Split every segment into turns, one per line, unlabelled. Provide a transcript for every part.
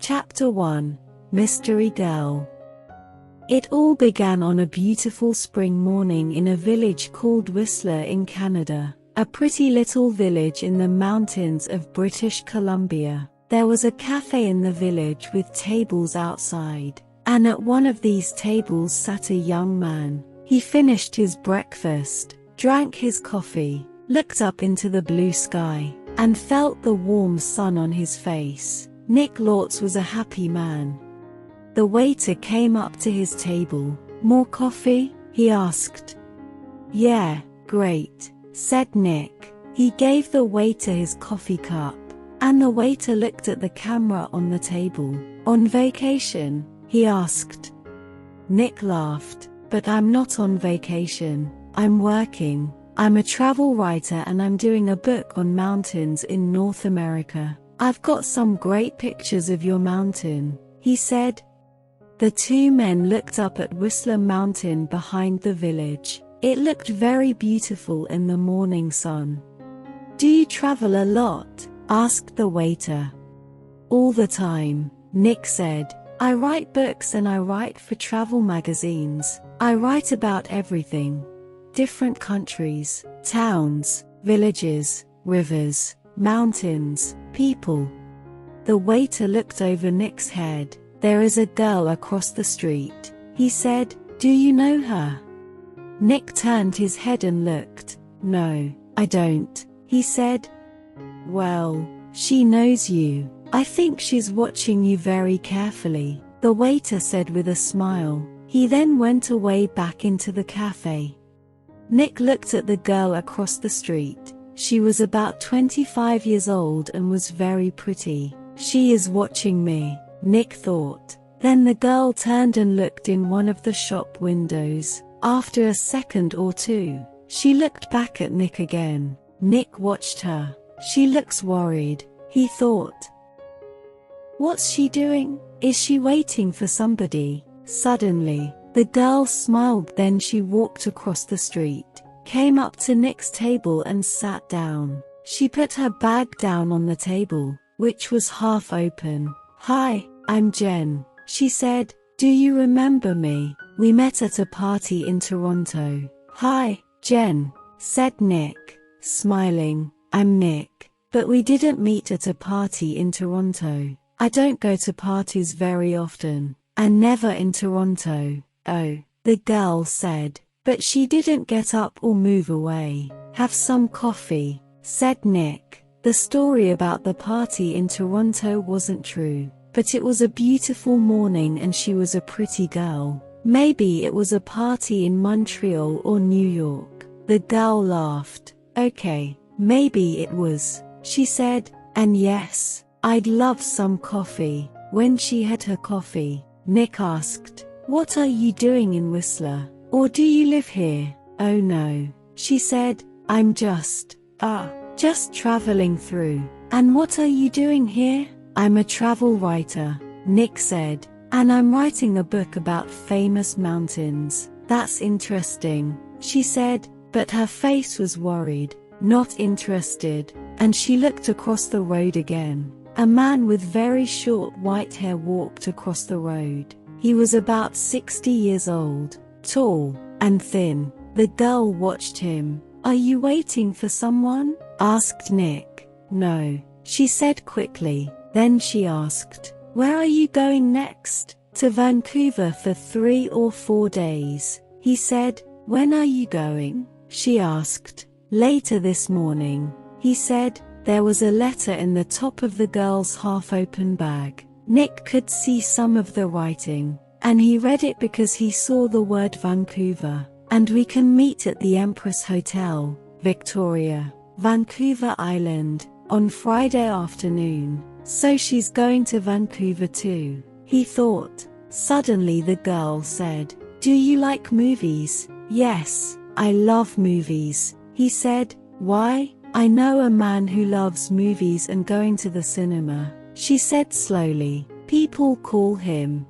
Chapter 1. Mystery Girl. It all began on a beautiful spring morning in a village called Whistler in Canada, a pretty little village in the mountains of British Columbia. There was a cafe in the village with tables outside, and at one of these tables sat a young man. He finished his breakfast, drank his coffee, looked up into the blue sky, and felt the warm sun on his face. Nick Lortz was a happy man. The waiter came up to his table. "More coffee?" he asked. "Yeah, great," said Nick. He gave the waiter his coffee cup, and the waiter looked at the camera on the table. "On vacation?" he asked. Nick laughed. "But I'm not on vacation. I'm working. I'm a travel writer and I'm doing a book on mountains in North America. I've got some great pictures of your mountain," he said. The two men looked up at Whistler Mountain behind the village. It looked very beautiful in the morning sun. "Do you travel a lot?" asked the waiter. "All the time," Nick said. "I write books and I write for travel magazines. I write about everything. Different countries, towns, villages, rivers, mountains, people." The waiter looked over Nick's head. "There is a girl across the street," he said. "Do you know her?" Nick turned his head and looked. "No, I don't," he said. "Well, she knows you. I think she's watching you very carefully," the waiter said with a smile. He then went away back into the cafe. Nick looked at the girl across the street. She was about 25 years old and was very pretty. "She is watching me," Nick thought. Then the girl turned and looked in one of the shop windows. After a second or two, she looked back at Nick again. Nick watched her. "She looks worried," he thought. "What's she doing? Is she waiting for somebody?" Suddenly, the girl smiled. Then she walked across the street, came up to Nick's table and sat down. She put her bag down on the table, which was half open. "Hi, I'm Jen," she said. "Do you remember me? We met at a party in Toronto." "Hi, Jen," said Nick, smiling. "I'm Nick, but we didn't meet at a party in Toronto. I don't go to parties very often, and never in Toronto." "Oh," the girl said, but she didn't get up or move away. "Have some coffee," said Nick. The story about the party in Toronto wasn't true, but it was a beautiful morning and she was a pretty girl. Maybe it was a party in Montreal or New York. The girl laughed. "Okay, maybe it was," she said. "And yes, I'd love some coffee." When she had her coffee, Nick asked, "What are you doing in Whistler? Or do you live here?" "Oh no," she said. "I'm just traveling through." "And what are you doing here?" "I'm a travel writer," Nick said. "And I'm writing a book about famous mountains." "That's interesting," she said, but her face was worried, not interested, and she looked across the road again. A man with very short white hair walked across the road. He was about 60 years old, tall, and thin. The girl watched him. "Are you waiting for someone?" asked Nick. "No," she said quickly. Then she asked, "Where are you going next?" "To Vancouver for 3 or 4 days," he said. "When are you going?" she asked. "Later this morning," he said. There was a letter in the top of the girl's half-open bag. Nick could see some of the writing, and he read it because he saw the word Vancouver. "And we can meet at the Empress Hotel, Victoria, Vancouver Island, on Friday afternoon." So she's going to Vancouver too, he thought. Suddenly the girl said, "Do you like movies?" "Yes, I love movies," he said. "Why?" "I know a man who loves movies and going to the cinema," she said slowly. "People call him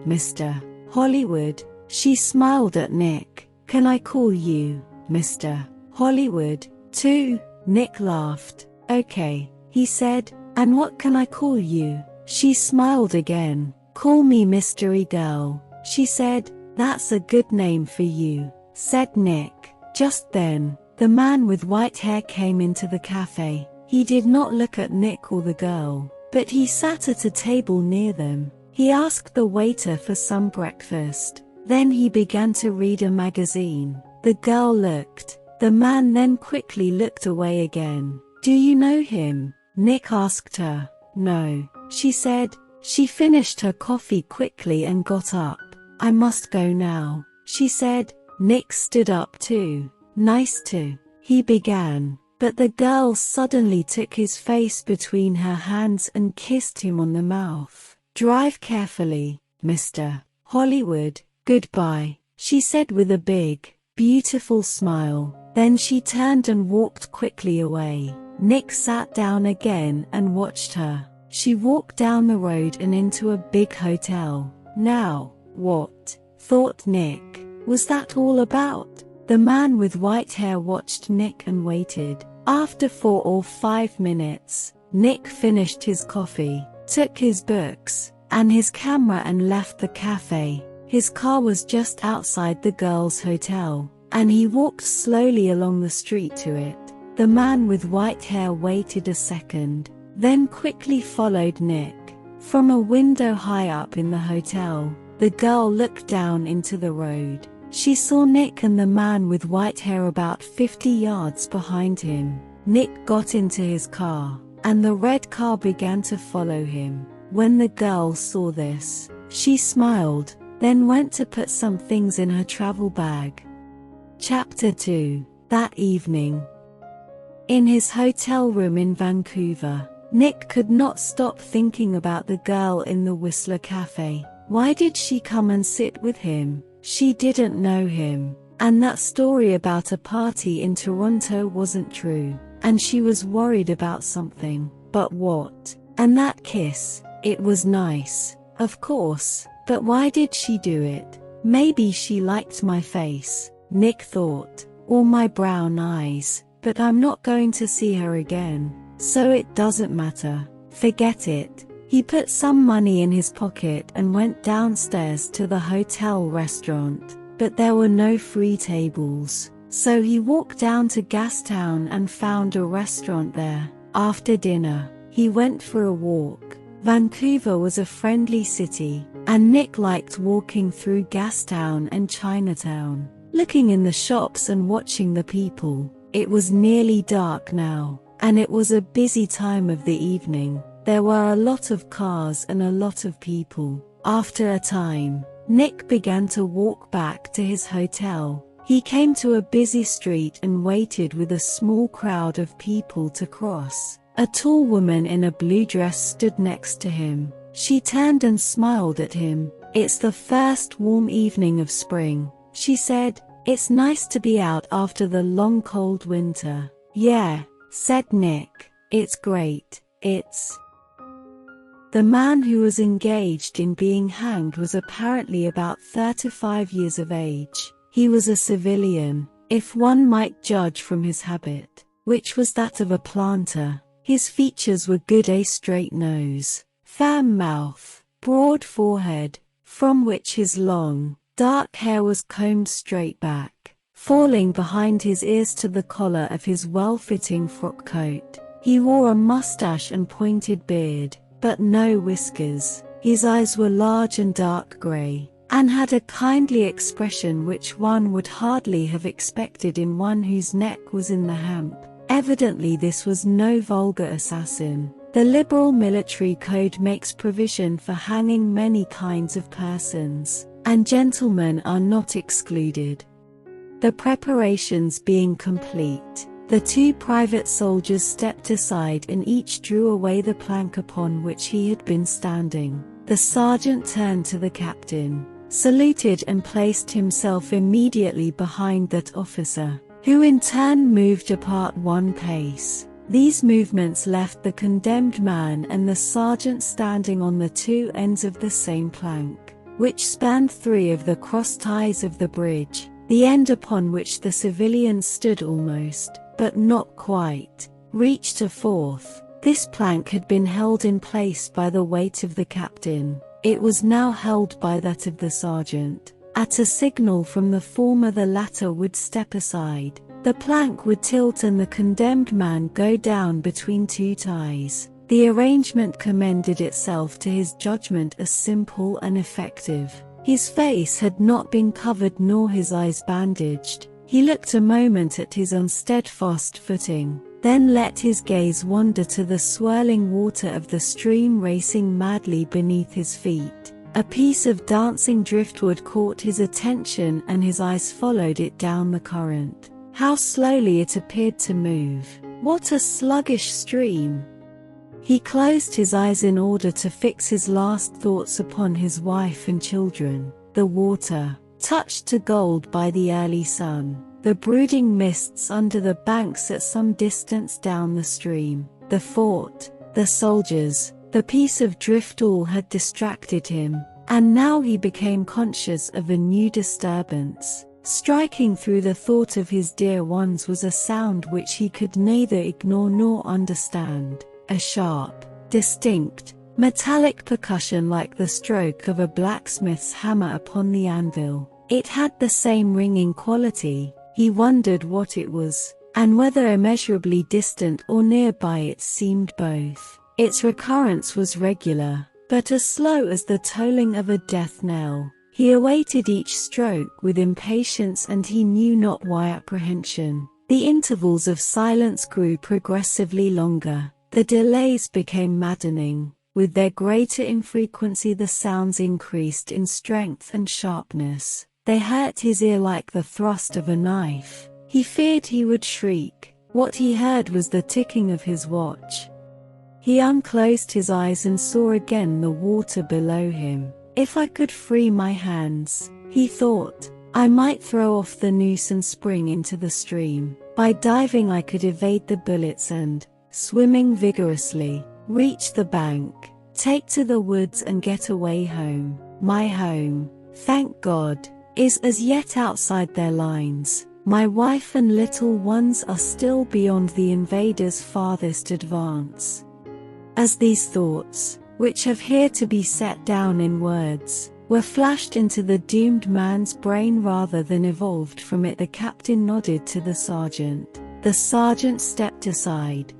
Mr. Hollywood." She smiled at Nick. "Can I call you Mr. Hollywood too?" Nick laughed. "Okay," he said. "And what can I call you?" She smiled again. "Call me Mystery Girl," she said. "That's a good name for you," said Nick. Just then, the man with white hair came into the cafe. He did not look at Nick or the girl, but he sat at a table near them. He asked the waiter for some breakfast. Then he began to read a magazine. The girl looked. The man then quickly looked away again. "Do you know him?" Nick asked her. "No," she said. She finished her coffee quickly and got up. "I must go now," she said. Nick stood up too. "Nice to," he began, but the girl suddenly took his face between her hands and kissed him on the mouth. "Drive carefully, Mr. Hollywood. Goodbye," she said with a big, beautiful smile. Then she turned and walked quickly away. Nick sat down again and watched her. She walked down the road and into a big hotel. Now, what, thought Nick, was that all about? The man with white hair watched Nick and waited. After 4 or 5 minutes, Nick finished his coffee, took his books and his camera and left the cafe. His car was just outside the girl's hotel, and he walked slowly along the street to it. The man with white hair waited a second, then quickly followed Nick. From a window high up in the hotel, the girl looked down into the road. She saw Nick and the man with white hair about 50 yards behind him. Nick got into his car, and the red car began to follow him. When the girl saw this, she smiled, then went to put some things in her travel bag. Chapter 2. That evening, in his hotel room in Vancouver, Nick could not stop thinking about the girl in the Whistler Cafe. Why did she come and sit with him? She didn't know him, and that story about a party in Toronto wasn't true, and she was worried about something. But what? And that kiss, it was nice, of course, but why did she do it? Maybe she liked my face, Nick thought, or my brown eyes, but I'm not going to see her again, so it doesn't matter. Forget it. He put some money in his pocket and went downstairs to the hotel restaurant, but there were no free tables, so he walked down to Gastown and found a restaurant there. After dinner, he went for a walk. Vancouver was a friendly city, and Nick liked walking through Gastown and Chinatown, looking in the shops and watching the people. It was nearly dark now, and it was a busy time of the evening. There were a lot of cars and a lot of people. After a time, Nick began to walk back to his hotel. He came to a busy street and waited with a small crowd of people to cross. A tall woman in a blue dress stood next to him. She turned and smiled at him. "It's the first warm evening of spring," she said. "It's nice to be out after the long cold winter." "Yeah," said Nick. "It's great. It's..." The man who was engaged in being hanged was apparently about 35 years of age. He was a civilian, if one might judge from his habit, which was that of a planter. His features were good: a straight nose, firm mouth, broad forehead, from which his long, dark hair was combed straight back, falling behind his ears to the collar of his well-fitting frock coat. He wore a mustache and pointed beard, but no whiskers. His eyes were large and dark gray, and had a kindly expression which one would hardly have expected in one whose neck was in the hemp. Evidently this was no vulgar assassin. The liberal military code makes provision for hanging many kinds of persons, and gentlemen are not excluded. The preparations being complete, the 2 private soldiers stepped aside and each drew away the plank upon which he had been standing. The sergeant turned to the captain, saluted and placed himself immediately behind that officer, who in turn moved apart 1 pace. These movements left the condemned man and the sergeant standing on the 2 ends of the same plank, which spanned 3 of the cross ties of the bridge. The end upon which the civilians stood almost, but not quite, reached a 4th. This plank had been held in place by the weight of the captain. It was now held by that of the sergeant. At a signal from the former, the latter would step aside. The plank would tilt and the condemned man go down between two ties. The arrangement commended itself to his judgment as simple and effective. His face had not been covered nor his eyes bandaged. He looked a moment at his unsteadfast footing, then let his gaze wander to the swirling water of the stream racing madly beneath his feet. A piece of dancing driftwood caught his attention and his eyes followed it down the current. How slowly it appeared to move! What a sluggish stream! He closed his eyes in order to fix his last thoughts upon his wife and children. The water, touched to gold by the early sun, the brooding mists under the banks at some distance down the stream, the fort, the soldiers, the piece of drift, all had distracted him, and now he became conscious of a new disturbance. Striking through the thought of his dear ones was a sound which he could neither ignore nor understand. A sharp, distinct, metallic percussion like the stroke of a blacksmith's hammer upon the anvil. It had the same ringing quality. He wondered what it was, and whether immeasurably distant or nearby. It seemed both. Its recurrence was regular, but as slow as the tolling of a death knell. He awaited each stroke with impatience, and he knew not why apprehension. The intervals of silence grew progressively longer. The delays became maddening. With their greater infrequency the sounds increased in strength and sharpness. They hurt his ear like the thrust of a knife. He feared he would shriek. What he heard was the ticking of his watch. He unclosed his eyes and saw again the water below him. If I could free my hands, he thought, I might throw off the noose and spring into the stream. By diving I could evade the bullets and, swimming vigorously, reach the bank, take to the woods and get away home. My home, thank God, is as yet outside their lines. My wife and little ones are still beyond the invaders' farthest advance. As these thoughts, which have here to be set down in words, were flashed into the doomed man's brain rather than evolved from it, the captain nodded to the sergeant. The sergeant stepped aside.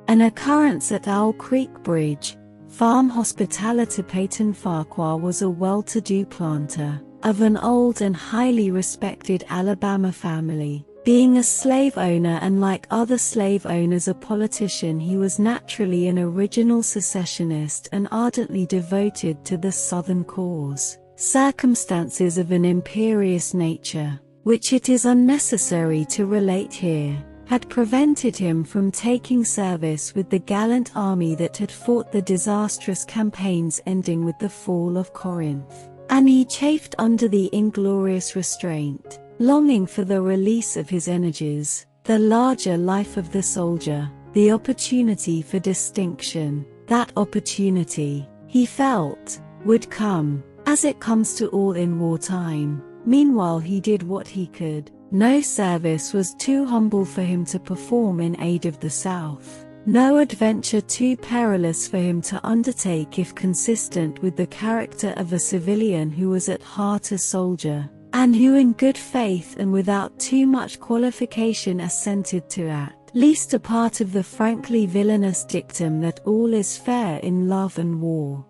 An occurrence at Owl Creek Bridge, farm hospitality. Peyton Farquhar was a well-to-do planter, of an old and highly respected Alabama family. Being a slave owner and like other slave owners a politician, he was naturally an original secessionist and ardently devoted to the Southern cause. Circumstances of an imperious nature, which it is unnecessary to relate here, had prevented him from taking service with the gallant army that had fought the disastrous campaigns ending with the fall of Corinth, and he chafed under the inglorious restraint, longing for the release of his energies, the larger life of the soldier, the opportunity for distinction. That opportunity, he felt, would come, as it comes to all in wartime. Meanwhile he did what he could. No service was too humble for him to perform in aid of the South. No adventure too perilous for him to undertake if consistent with the character of a civilian who was at heart a soldier, and who in good faith and without too much qualification assented to at least a part of the frankly villainous dictum that all is fair in love and war.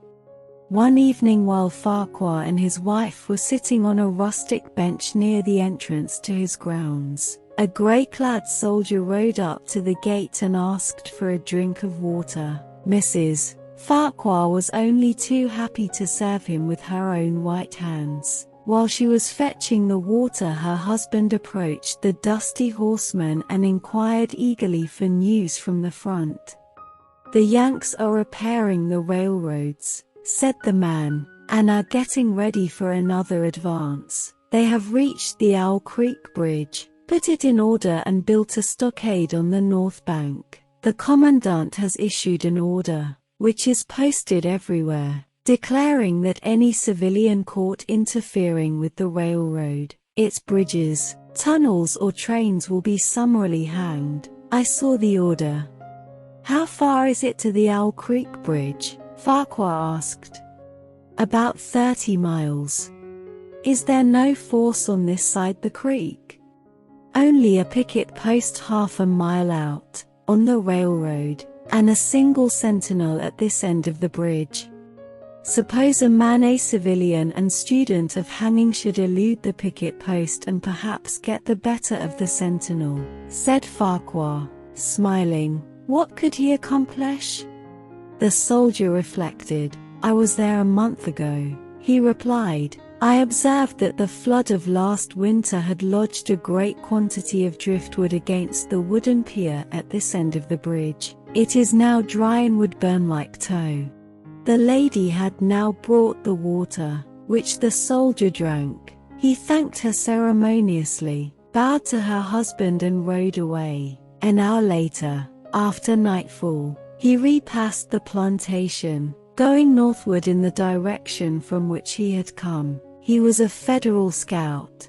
One evening while Farquhar and his wife were sitting on a rustic bench near the entrance to his grounds, a grey-clad soldier rode up to the gate and asked for a drink of water. Mrs. Farquhar was only too happy to serve him with her own white hands. While she was fetching the water, her husband approached the dusty horseman and inquired eagerly for news from the front. "The Yanks are repairing the railroads," said the man, "and are getting ready for another advance. They have reached the Owl Creek Bridge, put it in order and built a stockade on the north bank. The commandant has issued an order, which is posted everywhere, declaring that any civilian caught interfering with the railroad, its bridges, tunnels or trains will be summarily hanged. I saw the order." How far is it to the Owl Creek Bridge? Farquhar asked. About 30 miles. Is there no force on this side the creek? Only a picket post half a mile out, on the railroad, and a single sentinel at this end of the bridge. Suppose a man, a civilian and student of hanging, should elude the picket post and perhaps get the better of the sentinel, said Farquhar, smiling. What could he accomplish? The soldier reflected. I was there a month ago, he replied. I observed that the flood of last winter had lodged a great quantity of driftwood against the wooden pier at this end of the bridge. It is now dry and would burn like tow. The lady had now brought the water, which the soldier drank. He thanked her ceremoniously, bowed to her husband and rode away. An hour later, after nightfall, he repassed the plantation, going northward in the direction from which he had come. He was a Federal scout.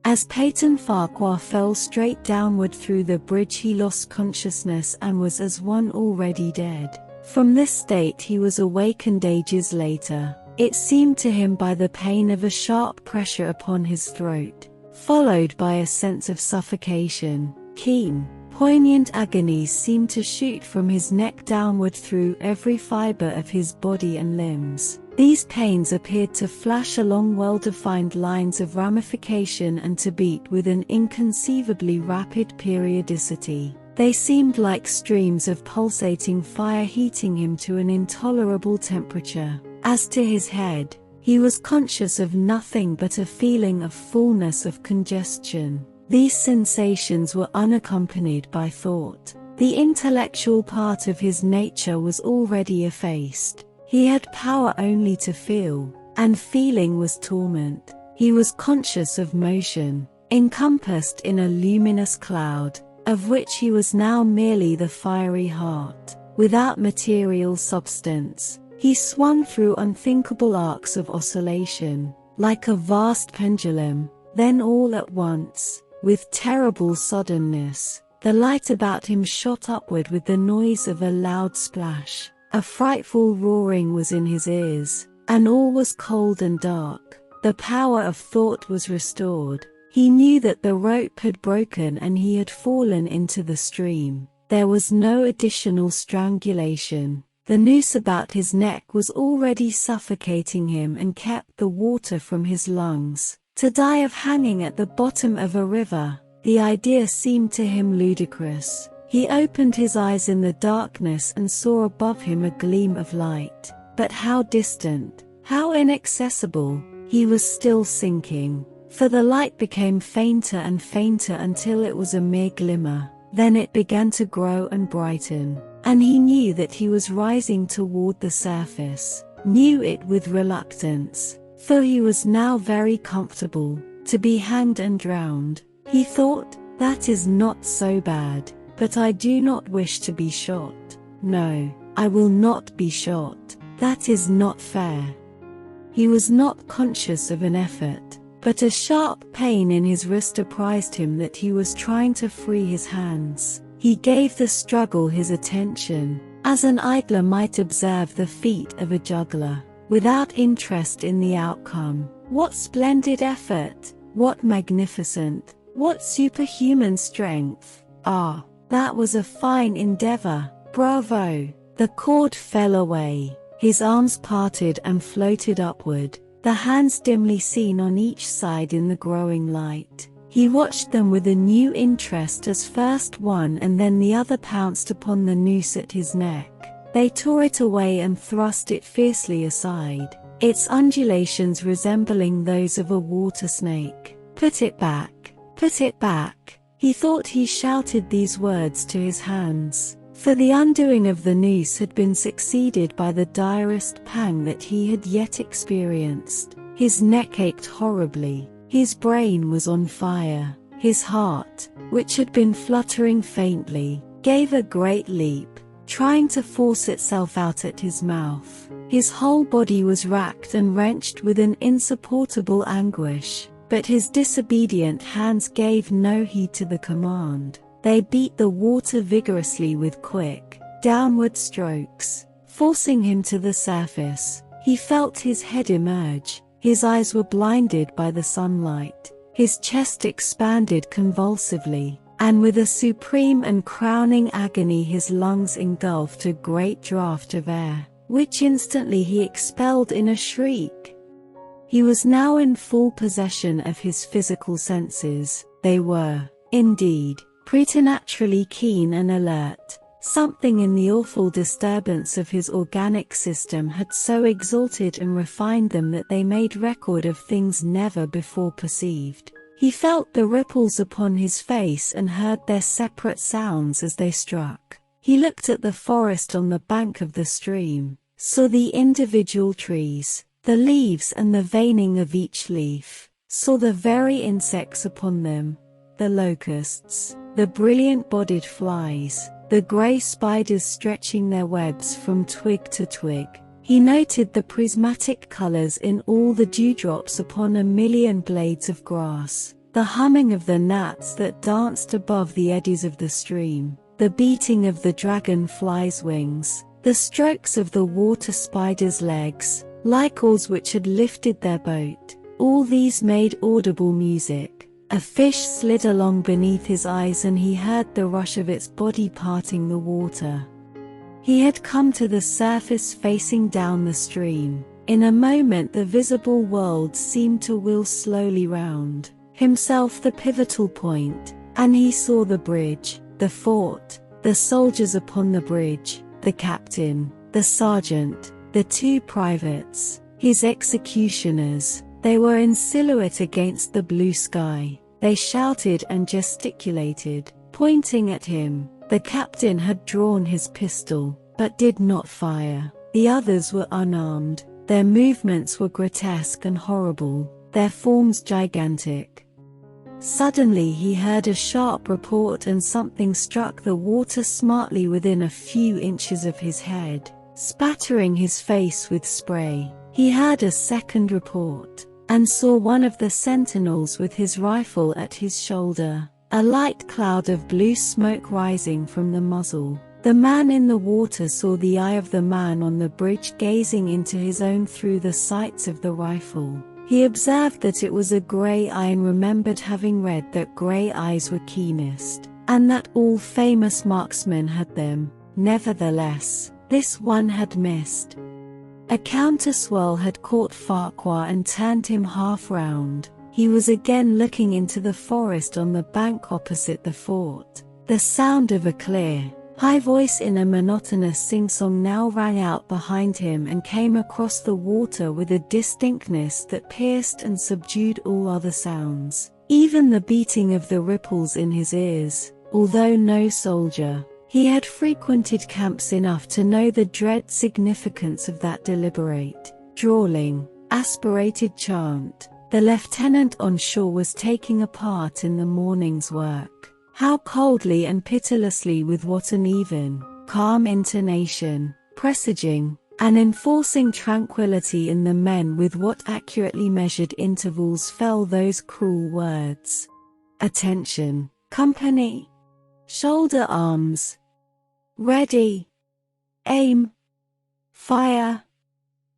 As Peyton Farquhar fell straight downward through the bridge, he lost consciousness and was as one already dead. From this state he was awakened ages later, it seemed to him, by the pain of a sharp pressure upon his throat, followed by a sense of suffocation. Keen, poignant agonies seemed to shoot from his neck downward through every fiber of his body and limbs. These pains appeared to flash along well-defined lines of ramification and to beat with an inconceivably rapid periodicity. They seemed like streams of pulsating fire heating him to an intolerable temperature. As to his head, he was conscious of nothing but a feeling of fullness, of congestion. These sensations were unaccompanied by thought. The intellectual part of his nature was already effaced. He had power only to feel, and feeling was torment. He was conscious of motion, encompassed in a luminous cloud, of which he was now merely the fiery heart. Without material substance, he swung through unthinkable arcs of oscillation, like a vast pendulum. Then all at once, with terrible suddenness, the light about him shot upward with the noise of a loud splash. A frightful roaring was in his ears, and all was cold and dark. The power of thought was restored. He knew that the rope had broken and he had fallen into the stream. There was no additional strangulation. The noose about his neck was already suffocating him and kept the water from his lungs. To die of hanging at the bottom of a river, the idea seemed to him ludicrous. He opened his eyes in the darkness and saw above him a gleam of light. But how distant, how inaccessible! He was still sinking, for the light became fainter and fainter until it was a mere glimmer. Then it began to grow and brighten, and he knew that he was rising toward the surface, knew it with reluctance, for he was now very comfortable. To be hanged and drowned, he thought, that is not so bad. But I do not wish to be shot. No, I will not be shot. That is not fair. He was not conscious of an effort, but a sharp pain in his wrist apprised him that he was trying to free his hands. He gave the struggle his attention, as an idler might observe the feat of a juggler, without interest in the outcome. What splendid effort! What magnificent, what superhuman strength! Ah! That was a fine endeavor. Bravo! The cord fell away. His arms parted and floated upward, the hands dimly seen on each side in the growing light. He watched them with a new interest as first one and then the other pounced upon the noose at his neck. They tore it away and thrust it fiercely aside, its undulations resembling those of a water snake. Put it back! Put it back! He thought he shouted these words to his hands, for the undoing of the noose had been succeeded by the direst pang that he had yet experienced. His neck ached horribly, his brain was on fire, his heart, which had been fluttering faintly, gave a great leap, trying to force itself out at his mouth. His whole body was racked and wrenched with an insupportable anguish. But his disobedient hands gave no heed to the command. They beat the water vigorously with quick, downward strokes, forcing him to the surface. He felt his head emerge. His eyes were blinded by the sunlight. His chest expanded convulsively, and with a supreme and crowning agony his lungs engulfed a great draught of air, which instantly he expelled in a shriek. He was now in full possession of his physical senses. They were, indeed, preternaturally keen and alert. Something in the awful disturbance of his organic system had so exalted and refined them that they made record of things never before perceived. He felt the ripples upon his face and heard their separate sounds as they struck. He looked at the forest on the bank of the stream, saw the individual trees, the leaves and the veining of each leaf, saw the very insects upon them, the locusts, the brilliant-bodied flies, the grey spiders stretching their webs from twig to twig. He noted the prismatic colors in all the dewdrops upon a million blades of grass, the humming of the gnats that danced above the eddies of the stream, the beating of the dragonfly's wings, the strokes of the water spider's legs, like oars which had lifted their boat. All these made audible music. A fish slid along beneath his eyes and he heard the rush of its body parting the water. He had come to the surface facing down the stream. In a moment the visible world seemed to wheel slowly round, himself the pivotal point, and he saw the bridge, the fort, the soldiers upon the bridge, the captain, the sergeant, the two privates, his executioners. They were in silhouette against the blue sky. They shouted and gesticulated, pointing at him. The captain had drawn his pistol, but did not fire. The others were unarmed. Their movements were grotesque and horrible, their forms gigantic. Suddenly he heard a sharp report and something struck the water smartly within a few inches of his head, spattering his face with spray. He heard a second report, and saw one of the sentinels with his rifle at his shoulder, a light cloud of blue smoke rising from the muzzle. The man in the water saw the eye of the man on the bridge gazing into his own through the sights of the rifle. He observed that it was a grey eye and remembered having read that grey eyes were keenest, and that all famous marksmen had them. Nevertheless, this one had missed. A counter-swirl had caught Farquhar and turned him half round. He was again looking into the forest on the bank opposite the fort. The sound of a clear, high voice in a monotonous sing-song now rang out behind him and came across the water with a distinctness that pierced and subdued all other sounds, even the beating of the ripples in his ears. Although no soldier, he had frequented camps enough to know the dread significance of that deliberate, drawling, aspirated chant. The lieutenant on shore was taking a part in the morning's work. How coldly and pitilessly, with what an even, calm intonation, presaging, and enforcing tranquility in the men, with what accurately measured intervals fell those cruel words. Attention, company! Shoulder arms! Ready! Aim! Fire!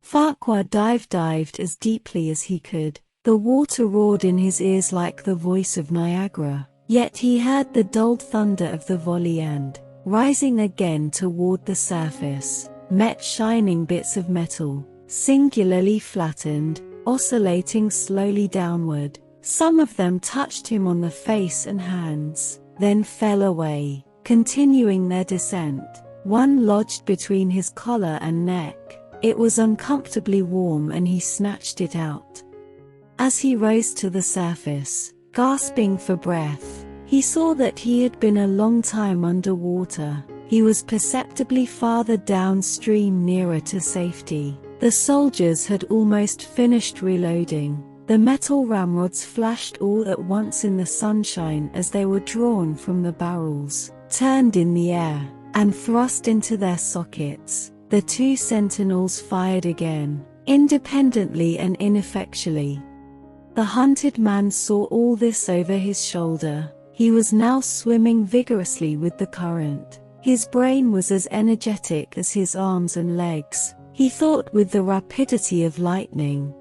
Farquhar dived as deeply as he could. The water roared in his ears like the voice of Niagara, yet he heard the dulled thunder of the volley and, rising again toward the surface, met shining bits of metal, singularly flattened, oscillating slowly downward. Some of them touched him on the face and hands, then fell away, continuing their descent. One lodged between his collar and neck. It was uncomfortably warm and he snatched it out. As he rose to the surface, gasping for breath, he saw that he had been a long time underwater. He was perceptibly farther downstream, nearer to safety. The soldiers had almost finished reloading. The metal ramrods flashed all at once in the sunshine as they were drawn from the barrels, turned in the air, and thrust into their sockets. The two sentinels fired again, independently and ineffectually. The hunted man saw all this over his shoulder. He was now swimming vigorously with the current. His brain was as energetic as his arms and legs. He thought with the rapidity of lightning.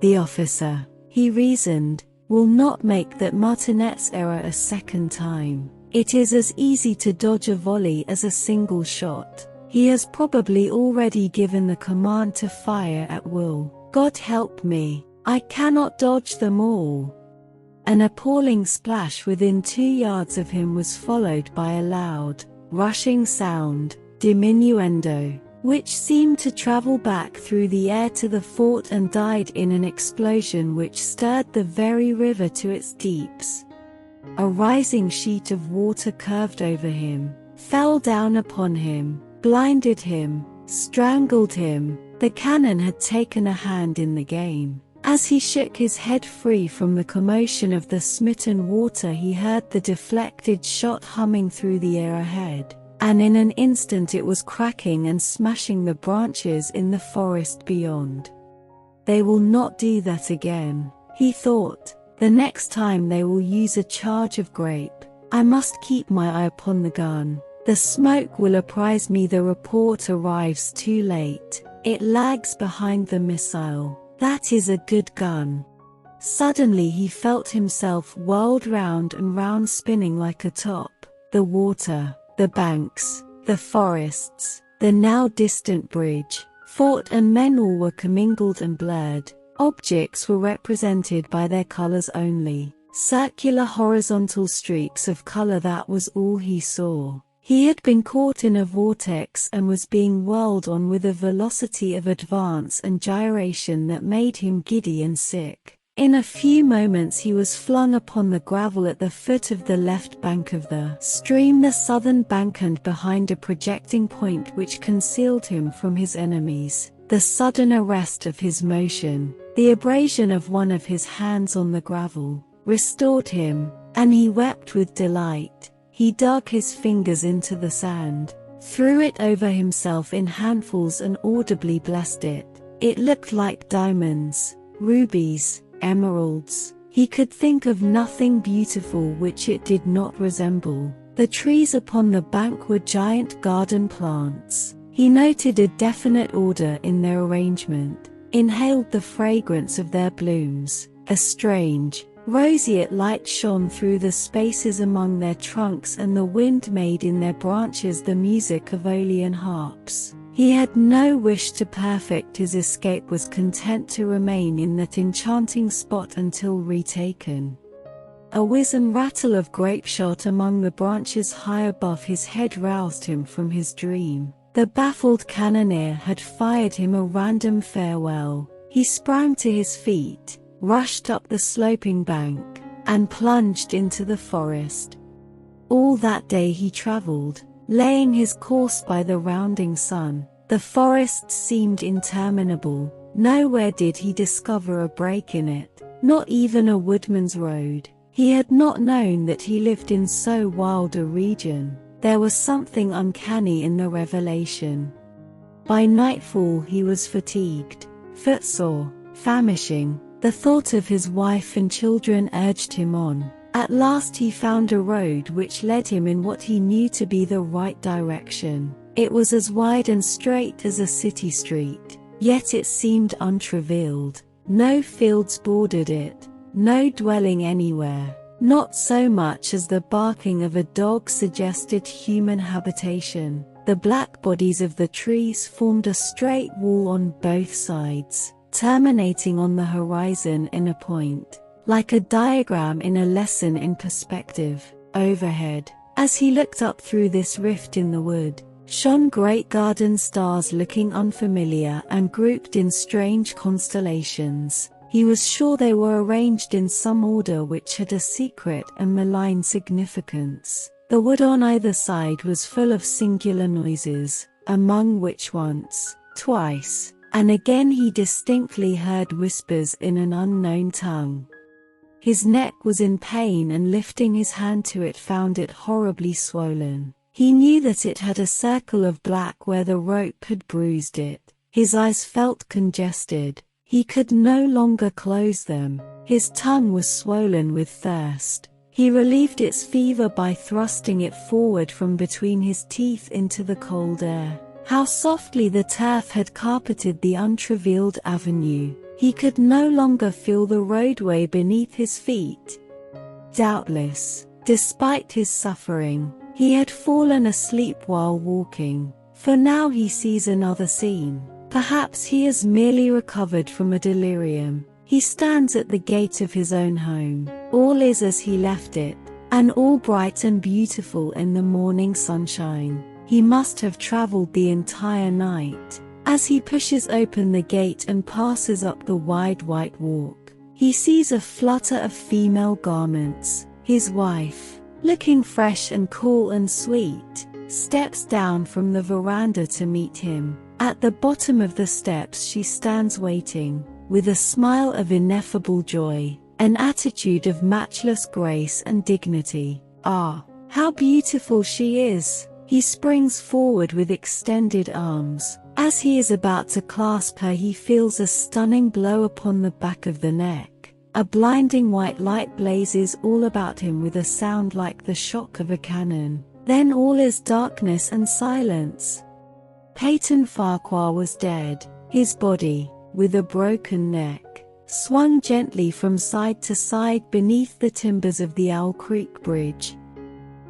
The officer, he reasoned, will not make that martinet's error a second time. It is as easy to dodge a volley as a single shot. He has probably already given the command to fire at will. God help me, I cannot dodge them all. An appalling splash within 2 yards of him was followed by a loud, rushing sound, diminuendo, which seemed to travel back through the air to the fort and died in an explosion which stirred the very river to its deeps. A rising sheet of water curved over him, fell down upon him, blinded him, strangled him. The cannon had taken a hand in the game. As he shook his head free from the commotion of the smitten water, he heard the deflected shot humming through the air ahead, and in an instant it was cracking and smashing the branches in the forest beyond. They will not do that again, he thought. The next time they will use a charge of grape. I must keep my eye upon the gun. The smoke will apprise me the report arrives too late. It lags behind the missile. That is a good gun. Suddenly he felt himself whirled round and round, spinning like a top. The water, the banks, the forests, the now distant bridge, fort and men, all were commingled and blurred. Objects were represented by their colors only. Circular horizontal streaks of color, that was all he saw. He had been caught in a vortex and was being whirled on with a velocity of advance and gyration that made him giddy and sick. In a few moments he was flung upon the gravel at the foot of the left bank of the stream, the southern bank, and behind a projecting point which concealed him from his enemies. The sudden arrest of his motion, the abrasion of one of his hands on the gravel, restored him, and he wept with delight. He dug his fingers into the sand, threw it over himself in handfuls, and audibly blessed it. It looked like diamonds, rubies, emeralds. He could think of nothing beautiful which it did not resemble. The trees upon the bank were giant garden plants. He noted a definite order in their arrangement, inhaled the fragrance of their blooms. A strange, roseate light shone through the spaces among their trunks, and the wind made in their branches the music of Aeolian harps. He had no wish to perfect his escape, was content to remain in that enchanting spot until retaken. A whiz and rattle of grapeshot among the branches high above his head roused him from his dream. The baffled cannoneer had fired him a random farewell. He sprang to his feet, rushed up the sloping bank, and plunged into the forest. All that day he traveled, laying his course by the rounding sun. The forest seemed interminable. Nowhere did he discover a break in it, not even a woodman's road. He had not known that he lived in so wild a region. There was something uncanny in the revelation. By nightfall he was fatigued, footsore, famishing. The thought of his wife and children urged him on. At last he found a road which led him in what he knew to be the right direction. It was as wide and straight as a city street, yet it seemed untraveled. No fields bordered it, no dwelling anywhere. Not so much as the barking of a dog suggested human habitation. The black bodies of the trees formed a straight wall on both sides, terminating on the horizon in a point, like a diagram in a lesson in perspective. Overhead, as he looked up through this rift in the wood, shone great garden stars, looking unfamiliar and grouped in strange constellations. He was sure they were arranged in some order which had a secret and malign significance. The wood on either side was full of singular noises, among which once, twice, and again he distinctly heard whispers in an unknown tongue. His neck was in pain, and lifting his hand to it found it horribly swollen. He knew that it had a circle of black where the rope had bruised it. His eyes felt congested. He could no longer close them. His tongue was swollen with thirst. He relieved its fever by thrusting it forward from between his teeth into the cold air. How softly the turf had carpeted the untraveled avenue. He could no longer feel the roadway beneath his feet. Doubtless, despite his suffering, he had fallen asleep while walking, for now he sees another scene. Perhaps he has merely recovered from a delirium. He stands at the gate of his own home. All is as he left it, and all bright and beautiful in the morning sunshine. He must have traveled the entire night. As he pushes open the gate and passes up the wide white walk, he sees a flutter of female garments. His wife, looking fresh and cool and sweet, steps down from the veranda to meet him. At the bottom of the steps she stands waiting, with a smile of ineffable joy, an attitude of matchless grace and dignity. Ah, how beautiful she is! He springs forward with extended arms. As he is about to clasp her, he feels a stunning blow upon the back of the neck. A blinding white light blazes all about him with a sound like the shock of a cannon. Then all is darkness and silence. Peyton Farquhar was dead. His body, with a broken neck, swung gently from side to side beneath the timbers of the Owl Creek Bridge.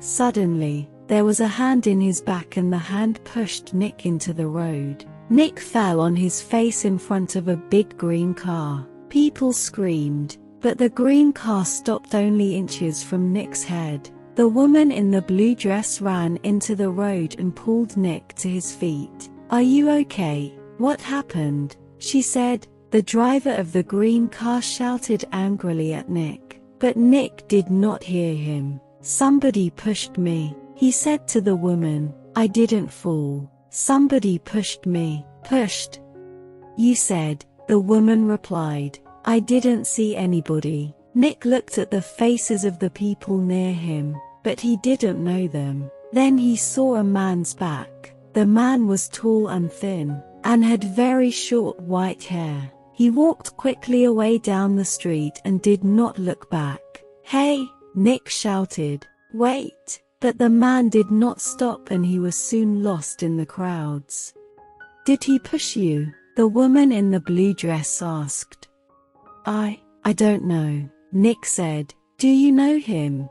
Suddenly, there was a hand in his back and the hand pushed Nick into the road. Nick fell on his face in front of a big green car. People screamed, but the green car stopped only inches from Nick's head. The woman in the blue dress ran into the road and pulled Nick to his feet. "Are you okay? What happened?" she said. The driver of the green car shouted angrily at Nick, but Nick did not hear him. "Somebody pushed me," he said to the woman. "I didn't fall. Somebody pushed me." "Pushed? You said," the woman replied. "I didn't see anybody." Nick looked at the faces of the people near him, but he didn't know them. Then he saw a man's back. The man was tall and thin, and had very short white hair. He walked quickly away down the street and did not look back. "Hey!" Nick shouted. "Wait!" But the man did not stop and he was soon lost in the crowds. "Did he push you?" the woman in the blue dress asked. I don't know," Nick said. "Do you know him?"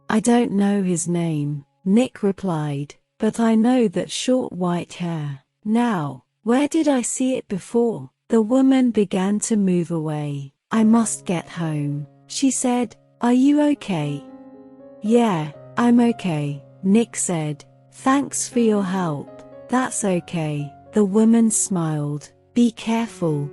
"I don't know his name," Nick replied, "but I know that short white hair. Now, where did I see it before?" The woman began to move away. "I must get home," she said. "Are you okay?" "Yeah, I'm okay," Nick said. "Thanks for your help." "That's okay," the woman smiled. "Be careful."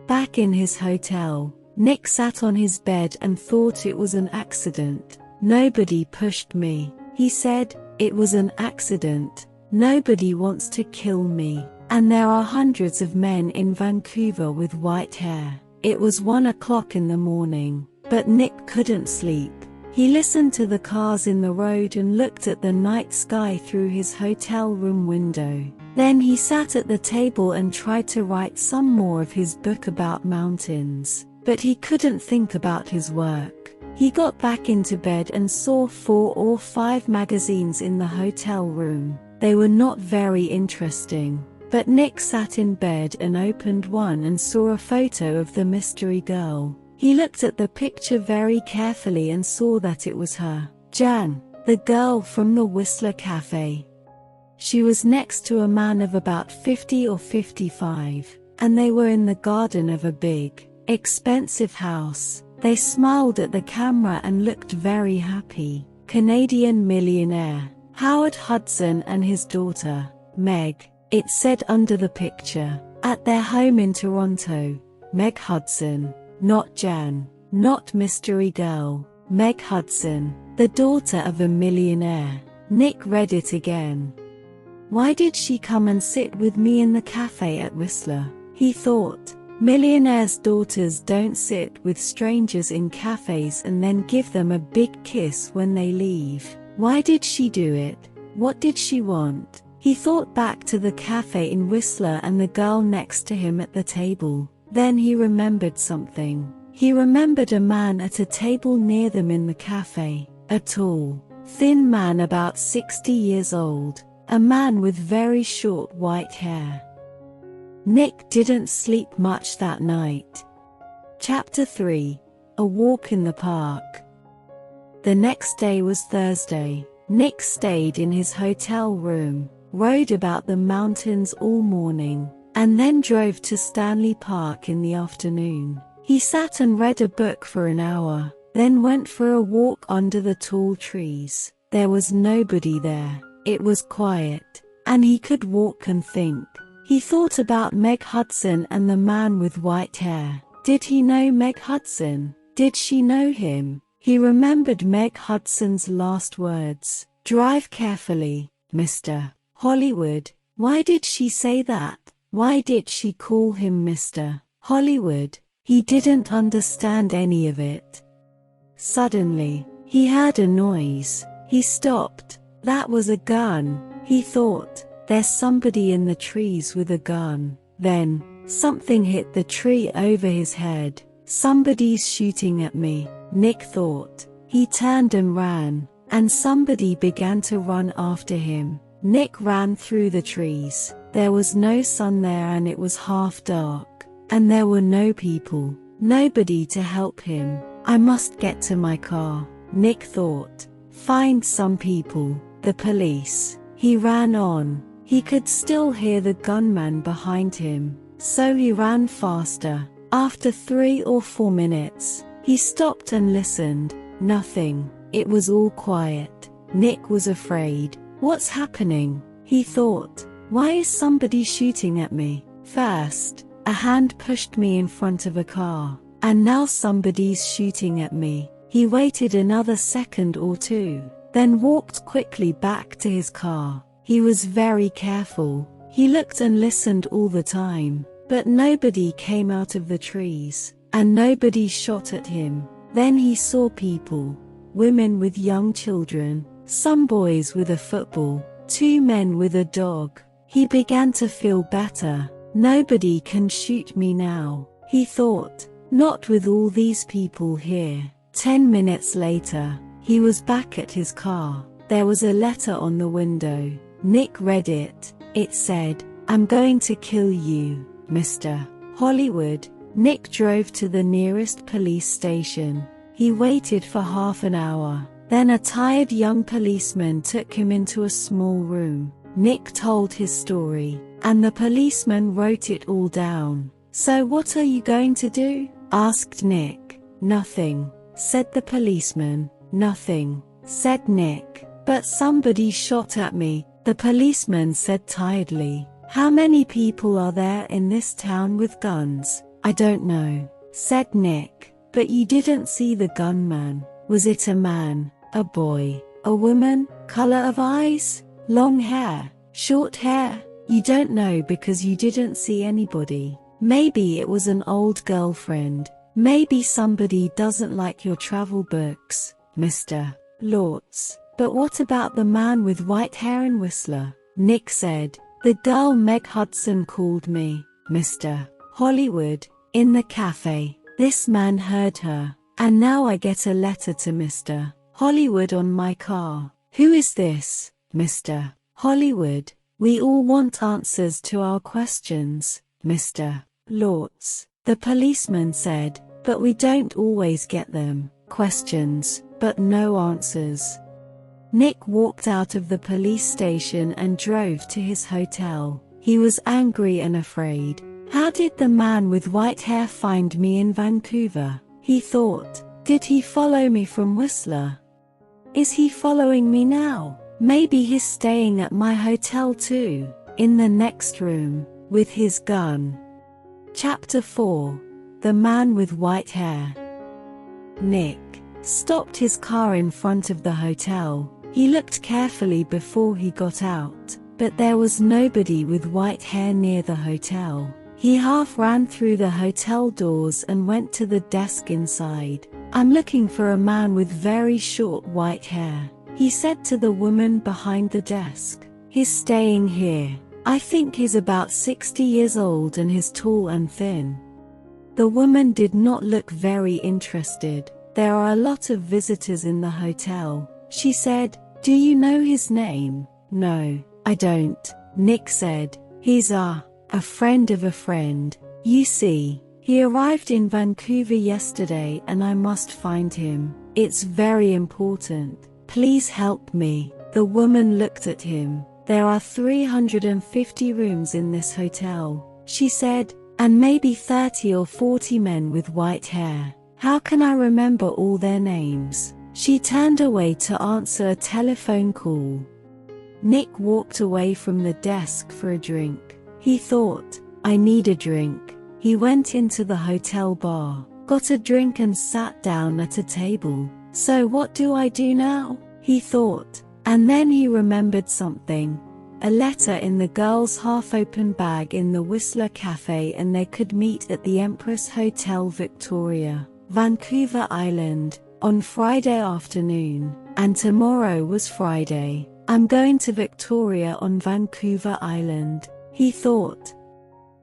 Back in his hotel, Nick sat on his bed and thought it was an accident. "Nobody pushed me," he said. "It was an accident. Nobody wants to kill me. And there are hundreds of men in Vancouver with white hair." It was 1 o'clock in the morning, but Nick couldn't sleep. He listened to the cars in the road and looked at the night sky through his hotel room window. Then he sat at the table and tried to write some more of his book about mountains, but he couldn't think about his work. He got back into bed and saw 4 or 5 magazines in the hotel room. They were not very interesting, but Nick sat in bed and opened one and saw a photo of the mystery girl. He looked at the picture very carefully and saw that it was her, Jan, the girl from the Whistler Cafe. She was next to a man of about 50 or 55, and they were in the garden of a big, expensive house. They smiled at the camera and looked very happy. Canadian millionaire, Howard Hudson and his daughter, Meg, it said under the picture, at their home in Toronto. Meg Hudson, not Jan, not mystery girl, Meg Hudson, the daughter of a millionaire. Nick read it again. Why did she come and sit with me in the cafe at Whistler? He thought. Millionaires' daughters don't sit with strangers in cafes and then give them a big kiss when they leave. Why did she do it? What did she want? He thought back to the cafe in Whistler and the girl next to him at the table. Then he remembered something. He remembered a man at a table near them in the cafe, a tall, thin man about 60 years old, a man with very short white hair. Nick didn't sleep much that night. Chapter 3: A Walk in the Park. The next day was Thursday. Nick stayed in his hotel room, rode about the mountains all morning, and then drove to Stanley Park in the afternoon. He sat and read a book for an hour, then went for a walk under the tall trees. There was nobody there. It was quiet, and he could walk and think. He thought about Meg Hudson and the man with white hair. Did he know Meg Hudson? Did she know him? He remembered Meg Hudson's last words. "Drive carefully, Mr. Hollywood." Why did she say that? Why did she call him Mr. Hollywood? He didn't understand any of it. Suddenly, he heard a noise. He stopped. That was a gun. He thought, there's somebody in the trees with a gun. Then, something hit the tree over his head. Somebody's shooting at me, Nick thought. He turned and ran, and somebody began to run after him. Nick ran through the trees. There was no sun there and it was half dark. And there were no people, nobody to help him. I must get to my car, Nick thought. Find some people, the police. He ran on. He could still hear the gunman behind him, so he ran faster. After 3 or 4 minutes, he stopped and listened. Nothing. It was all quiet. Nick was afraid. What's happening? He thought. Why is somebody shooting at me? First, a hand pushed me in front of a car, and now somebody's shooting at me. He waited another second or two, then walked quickly back to his car. He was very careful. He looked and listened all the time, but nobody came out of the trees, and nobody shot at him. Then he saw people, women with young children, some boys with a football, 2 men with a dog. He began to feel better. Nobody can shoot me now, he thought. Not with all these people here. 10 minutes later, he was back at his car. There was a letter on the window. Nick read it. It said, "I'm going to kill you, Mr. Hollywood." Nick drove to the nearest police station. He waited for half an hour. Then a tired young policeman took him into a small room. Nick told his story, and the policeman wrote it all down. "So what are you going to do?" asked Nick. "Nothing," said the policeman. "Nothing," said Nick. "But somebody shot at me," the policeman said tiredly. "How many people are there in this town with guns?" "I don't know," said Nick. "But you didn't see the gunman. Was it a man, a boy, a woman, color of eyes, long hair, short hair?" "You don't know because you didn't see anybody. Maybe it was an old girlfriend. Maybe somebody doesn't like your travel books, Mr. Lortz." "But what about the man with white hair and Whistler?" Nick said. "The girl Meg Hudson called me, Mr. Hollywood, in the cafe. This man heard her, and now I get a letter to Mr. Hollywood on my car. Who is this, Mr. Hollywood? We all want answers to our questions, Mr. Lortz," the policeman said, "but we don't always get them. Questions, but no answers." Nick walked out of the police station and drove to his hotel. He was angry and afraid. How did the man with white hair find me in Vancouver? He thought. Did he follow me from Whistler? Is he following me now? Maybe he's staying at my hotel too, in the next room, with his gun. Chapter 4: The Man with White Hair. Nick stopped his car in front of the hotel. He looked carefully before he got out, but there was nobody with white hair near the hotel. He half ran through the hotel doors and went to the desk inside. "I'm looking for a man with very short white hair," he said to the woman behind the desk. "He's staying here. I think he's about 60 years old and he's tall and thin." The woman did not look very interested. There are a lot of visitors in the hotel, she said. Do you know his name? No, I don't, Nick said. He's a friend of a friend. You see, he arrived in Vancouver yesterday and I must find him. It's very important. Please help me. The woman looked at him. There are 350 rooms in this hotel, she said, and maybe 30 or 40 men with white hair. How can I remember all their names? She turned away to answer a telephone call. Nick walked away from the desk for a drink. He thought, I need a drink. He went into the hotel bar, got a drink and sat down at a table. So what do I do now? He thought. And then he remembered something. A letter in the girl's half-open bag in the Whistler Cafe, and they could meet at the Empress Hotel Victoria, Vancouver Island, on Friday afternoon. And tomorrow was Friday. I'm going to Victoria on Vancouver Island, he thought.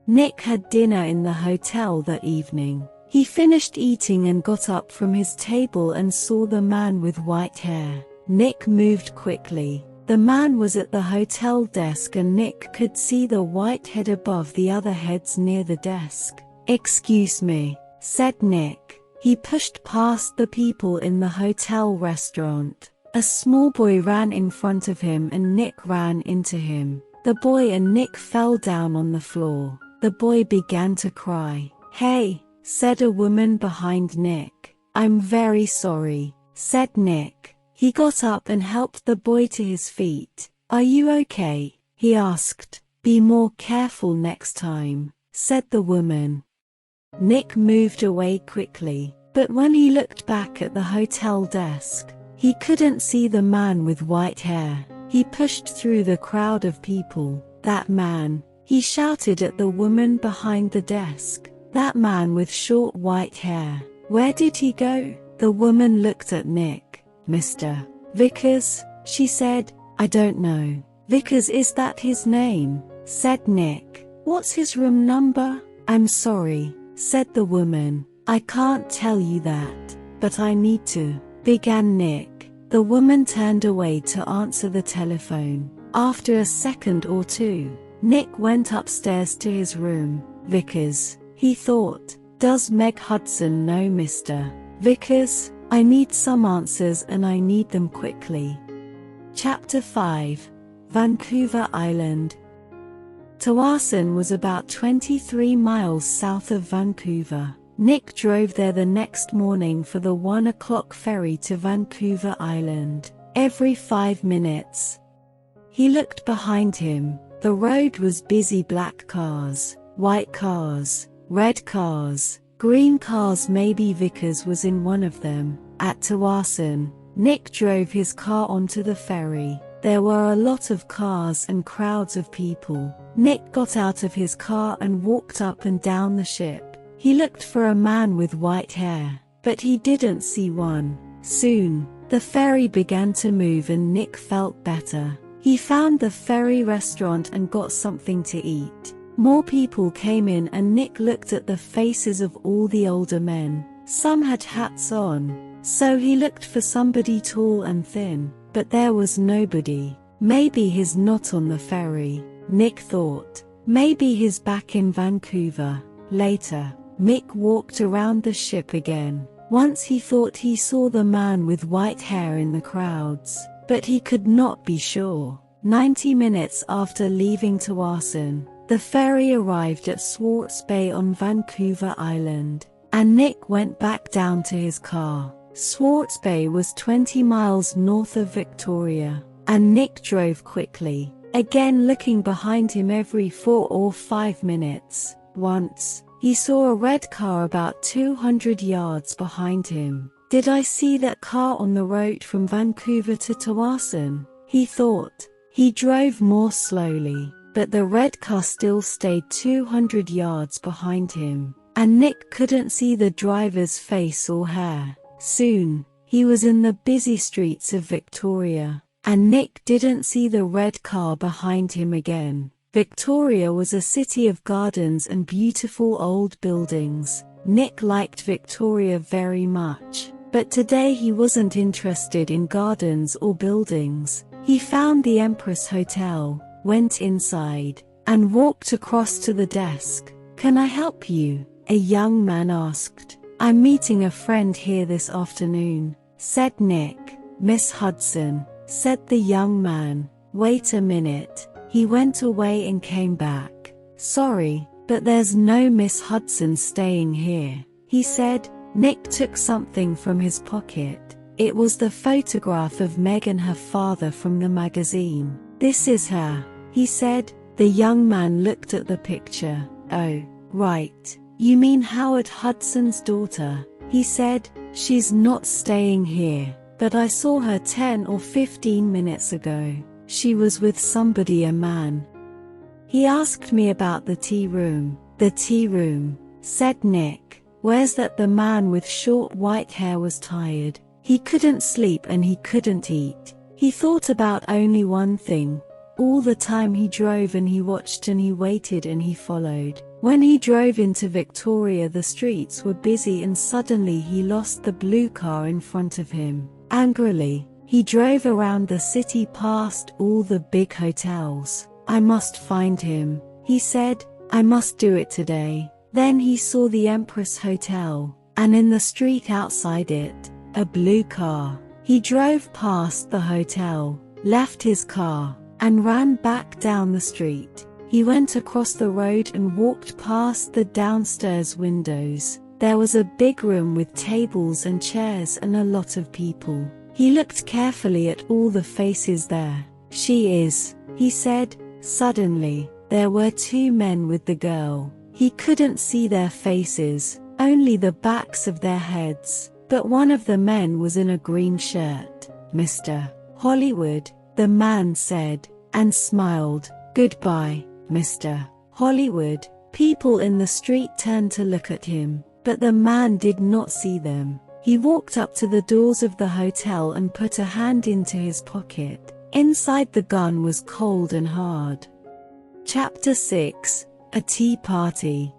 Nick had dinner in the hotel that evening. He finished eating and got up from his table and saw the man with white hair. Nick moved quickly. The man was at the hotel desk and Nick could see the white head above the other heads near the desk. Excuse me, said Nick. He pushed past the people in the hotel restaurant. A small boy ran in front of him and Nick ran into him. The boy and Nick fell down on the floor. The boy began to cry. Hey, said a woman behind Nick. I'm very sorry, said Nick. He got up and helped the boy to his feet. Are you okay? He asked. Be more careful next time, said the woman. Nick moved away quickly, but when he looked back at the hotel desk, he couldn't see the man with white hair. He pushed through the crowd of people. That man, he shouted at the woman behind the desk. That man with short white hair. Where did he go? The woman looked at Nick. Mr. Vickers, she said. I don't know. Vickers, is that his name? Said Nick. What's his room number? I'm sorry, said the woman. I can't tell you that, but I need to, began Nick. The woman turned away to answer the telephone. After a second or two, Nick went upstairs to his room. Vickers, he thought. Does Meg Hudson know Mr. Vickers? I need some answers and I need them quickly. Chapter 5. Vancouver Island. Tawasin was about 23 miles south of Vancouver. Nick drove there the next morning for the 1 o'clock ferry to Vancouver Island. Every 5 minutes, he looked behind him. The road was busy. Black cars, white cars, red cars, green cars. Maybe Vickers was in one of them. At Tawasin, Nick drove his car onto the ferry. There were a lot of cars and crowds of people. Nick got out of his car and walked up and down the ship. He looked for a man with white hair, but he didn't see one. Soon, the ferry began to move and Nick felt better. He found the ferry restaurant and got something to eat. More people came in and Nick looked at the faces of all the older men. Some had hats on, so he looked for somebody tall and thin, but there was nobody. Maybe he's not on the ferry, Nick thought. Maybe he's back in Vancouver. Later, Nick walked around the ship again. Once he thought he saw the man with white hair in the crowds, but he could not be sure. 90 minutes after leaving Tawasin, the ferry arrived at Swartz Bay on Vancouver Island, and Nick went back down to his car. Swartz Bay was 20 miles north of Victoria, and Nick drove quickly, again looking behind him every 4 or 5 minutes. Once, he saw a red car about 200 yards behind him. Did I see that car on the road from Vancouver to Tawasin? He thought. He drove more slowly, but the red car still stayed 200 yards behind him, and Nick couldn't see the driver's face or hair. Soon, he was in the busy streets of Victoria, and Nick didn't see the red car behind him again. Victoria was a city of gardens and beautiful old buildings. Nick liked Victoria very much, but today he wasn't interested in gardens or buildings. He found the Empress Hotel, went inside, and walked across to the desk. "Can I help you?" a young man asked. "I'm meeting a friend here this afternoon," said Nick. "Miss Hudson," said the young man. "Wait a minute." He went away and came back. "Sorry, but there's no Miss Hudson staying here," he said. Nick took something from his pocket. It was the photograph of Meg and her father from the magazine. "This is her," he said. The young man looked at the picture. "Oh, right. You mean Howard Hudson's daughter," he said. "She's not staying here, but I saw her 10 or 15 minutes ago. She was with somebody, a man. He asked me about the tea room." "The tea room," said Nick. "Where's that?" The man with short white hair was tired. He couldn't sleep and he couldn't eat. He thought about only one thing. All the time he drove and he watched and he waited and he followed. When he drove into Victoria, the streets were busy and suddenly he lost the blue car in front of him. Angrily, he drove around the city past all the big hotels. "I must find him," he said. "I must do it today." Then he saw the Empress Hotel, and in the street outside it, a blue car. He drove past the hotel, left his car, and ran back down the street. He went across the road and walked past the downstairs windows. There was a big room with tables and chairs and a lot of people. He looked carefully at all the faces there. "She is," he said. Suddenly, there were two men with the girl. He couldn't see their faces, only the backs of their heads, but one of the men was in a green shirt. "Mr. Hollywood," the man said, and smiled. "Goodbye, Mr. Hollywood." People in the street turned to look at him, but the man did not see them. He walked up to the doors of the hotel and put a hand into his pocket. Inside, the gun was cold and hard. Chapter 6: A Tea Party.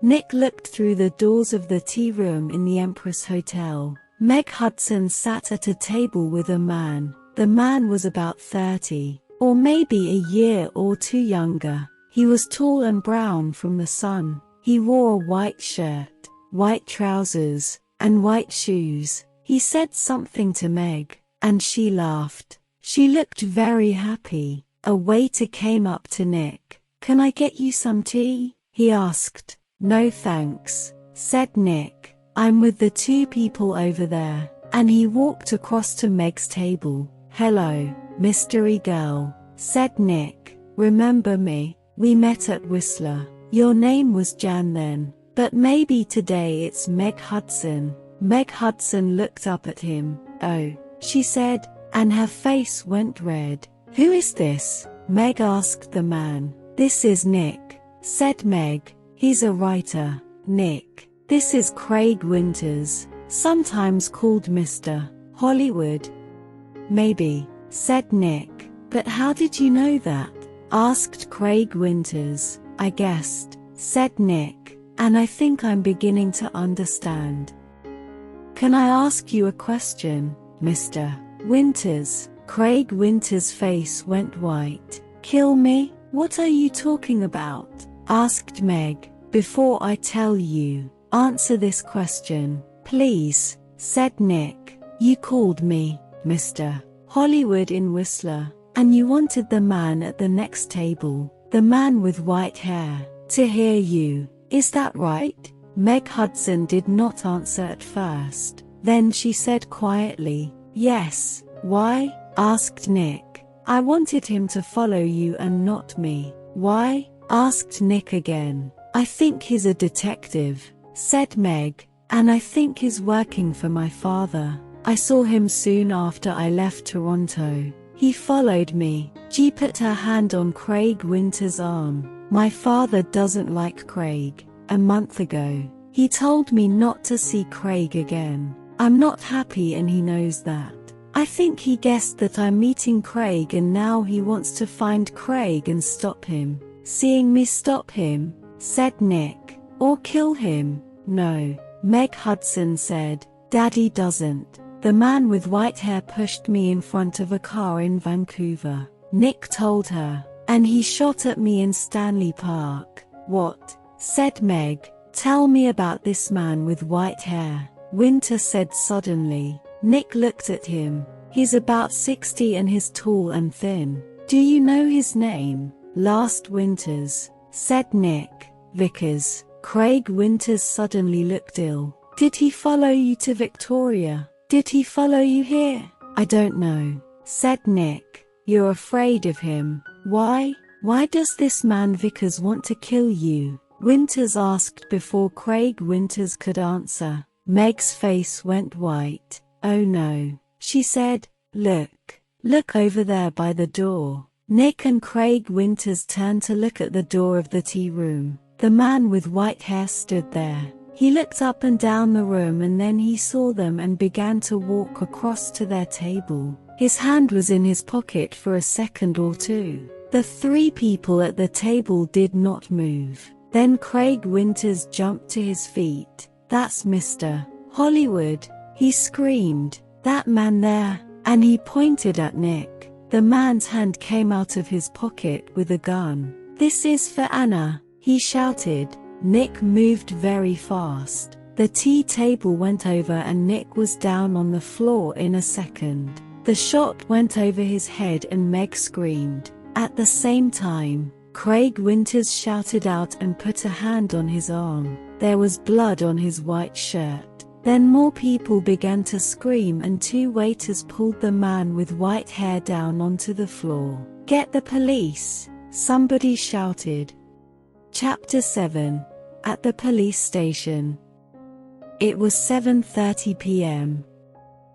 Nick looked through the doors of the tea room in the Empress Hotel. Meg Hudson sat at a table with a man. The man was about 30, or maybe a year or two younger. He was tall and brown from the sun. He wore a white shirt, white trousers, and white shoes. He said something to Meg, and she laughed. She looked very happy. A waiter came up to Nick. "Can I get you some tea?" he asked. "No thanks," said Nick. "I'm with the two people over there." And he walked across to Meg's table. "Hello, mystery girl," said Nick. "Remember me? We met at Whistler. Your name was Jan then, but maybe today it's Meg Hudson." Meg Hudson looked up at him. "Oh," she said, and her face went red. "Who is this?" Meg asked the man. "This is Nick," said Meg. "He's a writer." "Nick, this is Craig Winters, sometimes called Mr. Hollywood." "Maybe," said Nick. "But how did you know that?" asked Craig Winters. "I guessed," said Nick, "and I think I'm beginning to understand." "Can I ask you a question, Mr. Winters?" Craig Winters' face went white. "Kill me? What are you talking about?" asked Meg. "Before I tell you, answer this question, please," said Nick. "You called me Mr. Hollywood in Whistler, and you wanted the man at the next table, the man with white hair, to hear you. Is that right?" Meg Hudson did not answer at first. Then she said quietly, "Yes." "Why?" asked Nick. "I wanted him to follow you and not me." "Why?" asked Nick again. "I think he's a detective," said Meg, "and I think he's working for my father. I saw him soon after I left Toronto. He followed me." She put her hand on Craig Winters' arm. "My father doesn't like Craig. A month ago, he told me not to see Craig again. I'm not happy and he knows that. I think he guessed that I'm meeting Craig and now he wants to find Craig and stop him." "Seeing me stop him," said Nick. "Or kill him?" No, Meg Hudson said. Daddy doesn't. The man with white hair pushed me in front of a car in Vancouver, Nick told her. And he shot at me in Stanley Park. What? Said Meg. Tell me about this man with white hair, Winter said suddenly. Nick looked at him. He's about 60 and he's tall and thin. Do you know his name? Last Winters, said Nick. Vickers. Craig Winters suddenly looked ill. Did he follow you to Victoria? Did he follow you here? I don't know, said Nick. You're afraid of him. Why? Why does this man Vickers want to kill you? Winters asked before Craig Winters could answer. Meg's face went white. Oh no, she said. Look over there by the door. Nick and Craig Winters turned to look at the door of the tea room. The man with white hair stood there. He looked up and down the room and then he saw them and began to walk across to their table. His hand was in his pocket for a second or two. The three people at the table did not move. Then Craig Winters jumped to his feet. That's Mr. Hollywood, he screamed. That man there, and he pointed at Nick. The man's hand came out of his pocket with a gun. This is for Anna, he shouted. Nick moved very fast. The tea table went over and Nick was down on the floor in a second. The shot went over his head and Meg screamed. At the same time, Craig Winters shouted out and put a hand on his arm. There was blood on his white shirt. Then more people began to scream and two waiters pulled the man with white hair down onto the floor. Get the police, somebody shouted. Chapter 7. At the police station. It was 7:30 p.m.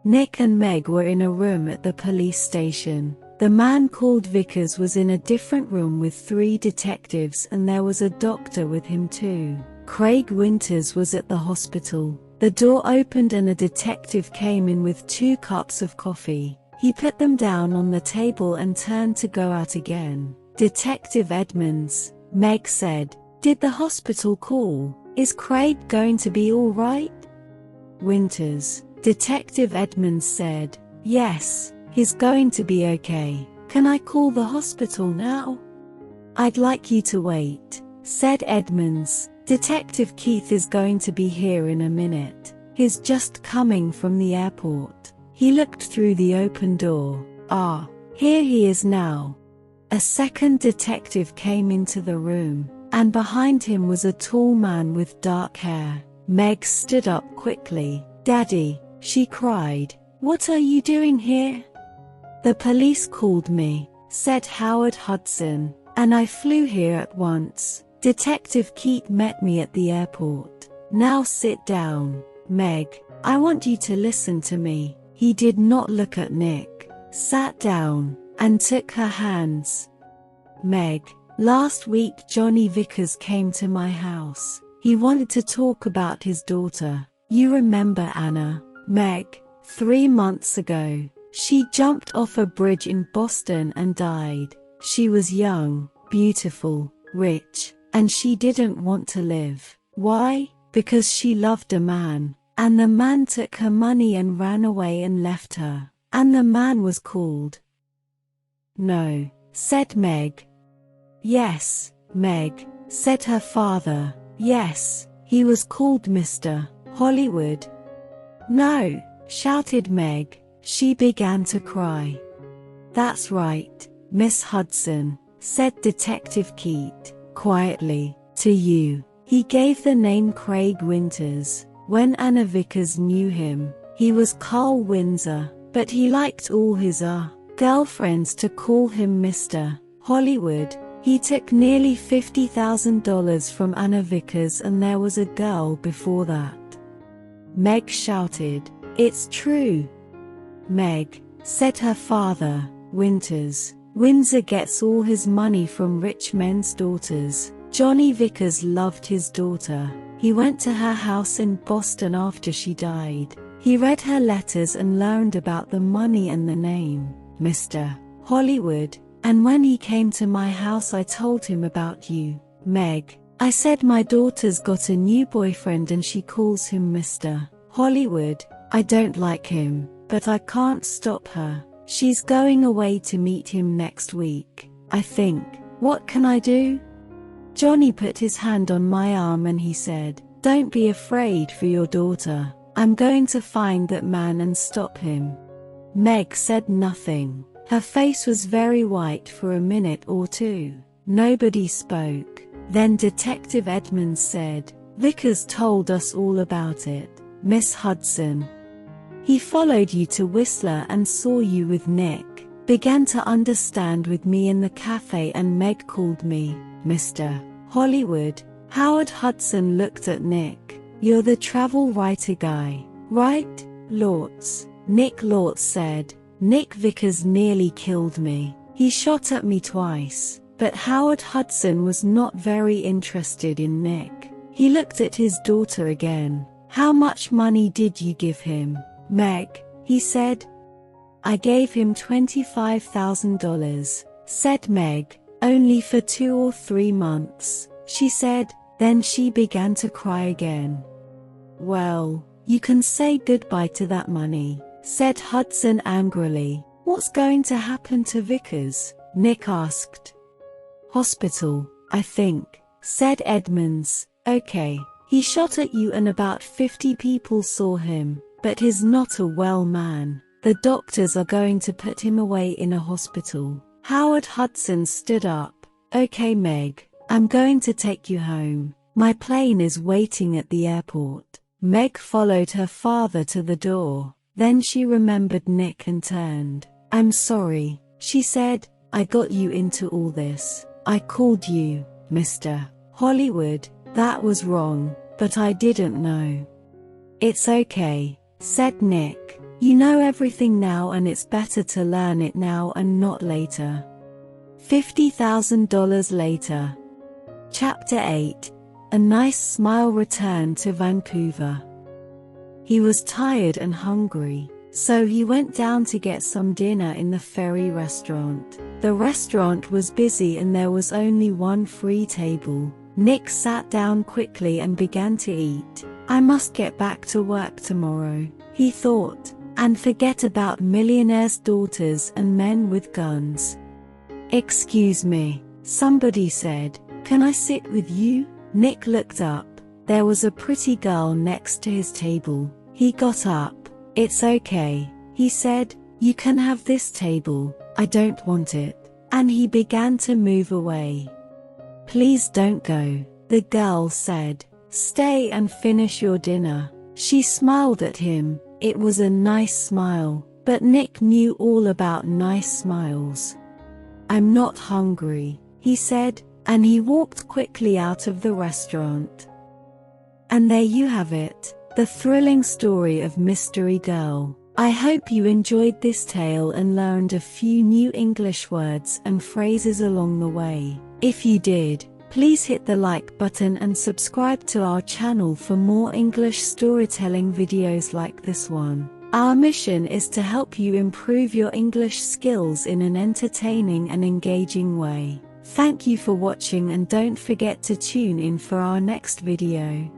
Nick and Meg were in a room at the police station. The man called Vickers was in a different room with 3 detectives and there was a doctor with him too. Craig Winters was at the hospital. The door opened and a detective came in with 2 cups of coffee. He put them down on the table and turned to go out again. Detective Edmonds, Meg said. Did the hospital call? Is Craig going to be all right? Winters, Detective Edmonds said. Yes, he's going to be okay. Can I call the hospital now? I'd like you to wait, said Edmonds. Detective Keith is going to be here in a minute. He's just coming from the airport. He looked through the open door. Ah, here he is now. A second detective came into the room, and behind him was a tall man with dark hair. Meg stood up quickly. Daddy, she cried. What are you doing here? The police called me, said Howard Hudson, and I flew here at once. Detective Keith met me at the airport. Now sit down, Meg. I want you to listen to me. He did not look at Nick, sat down, and took her hands. Meg, last week Johnny Vickers came to my house. He wanted to talk about his daughter. You remember Anna, Meg? 3 months ago, she jumped off a bridge in Boston and died. She was young, beautiful, rich, and she didn't want to live. Why? Because she loved a man, and the man took her money and ran away and left her. And the man was called. No, said Meg. Yes, Meg, said her father. Yes, he was called Mr. Hollywood. No, shouted Meg. She began to cry. That's right, Miss Hudson, said Detective Keith, quietly, to you. He gave the name Craig Winters. When Anna Vickers knew him, he was Carl Windsor, but he liked all his girlfriends to call him Mr. Hollywood. He took nearly $50,000 from Anna Vickers and there was a girl before that. Meg shouted, It's true. Meg, said her father, Winters. Windsor gets all his money from rich men's daughters. Johnny Vickers loved his daughter. He went to her house in Boston after she died. He read her letters and learned about the money and the name, Mr. Hollywood. And when he came to my house I told him about you, Meg. I said my daughter's got a new boyfriend and she calls him Mr. Hollywood. I don't like him, but I can't stop her. She's going away to meet him next week, I think. What can I do? Johnny put his hand on my arm and he said, "Don't be afraid for your daughter. I'm going to find that man and stop him." Meg said nothing. Her face was very white for a minute or two. Nobody spoke. Then Detective Edmonds said, "Vickers told us all about it, Miss Hudson. He followed you to Whistler and saw you with Nick, began to understand with me in the cafe, and Meg called me Mr. Hollywood." Howard Hudson looked at Nick. "You're the travel writer guy, right, Lortz?" Nick Lortz said. "Nick Vickers nearly killed me. He shot at me twice." But Howard Hudson was not very interested in Nick. He looked at his daughter again. "How much money did you give him, Meg?" he said. "I gave him $25,000, said Meg. "Only for 2 or 3 months, she said. Then she began to cry again. "Well, you can say goodbye to that money," said Hudson angrily. "What's going to happen to Vickers?" Nick asked. "Hospital, I think," said Edmonds. "Okay. He shot at you and about 50 people saw him, but he's not a well man. The doctors are going to put him away in a hospital." Howard Hudson stood up. "Okay, Meg. I'm going to take you home. My plane is waiting at the airport." Meg followed her father to the door. Then she remembered Nick and turned. "I'm sorry," she said. "I got you into all this. I called you Mr. Hollywood. That was wrong, but I didn't know." "It's okay," said Nick. "You know everything now and it's better to learn it now and not later." $50,000 later. Chapter 8. A nice smile returned to Vancouver. He was tired and hungry, so he went down to get some dinner in the ferry restaurant. The restaurant was busy and there was only one free table. Nick sat down quickly and began to eat. "I must get back to work tomorrow," he thought, "and forget about millionaires' daughters and men with guns." "Excuse me," somebody said. "Can I sit with you?" Nick looked up. There was a pretty girl next to his table. He got up. "It's okay," he said. "You can have this table. I don't want it." And he began to move away. "Please don't go," the girl said. "Stay and finish your dinner." She smiled at him. It was a nice smile, but Nick knew all about nice smiles. "I'm not hungry," he said, and he walked quickly out of the restaurant. And there you have it, the thrilling story of Mystery Girl. I hope you enjoyed this tale and learned a few new English words and phrases along the way. If you did, please hit the like button and subscribe to our channel for more English storytelling videos like this one. Our mission is to help you improve your English skills in an entertaining and engaging way. Thank you for watching and don't forget to tune in for our next video.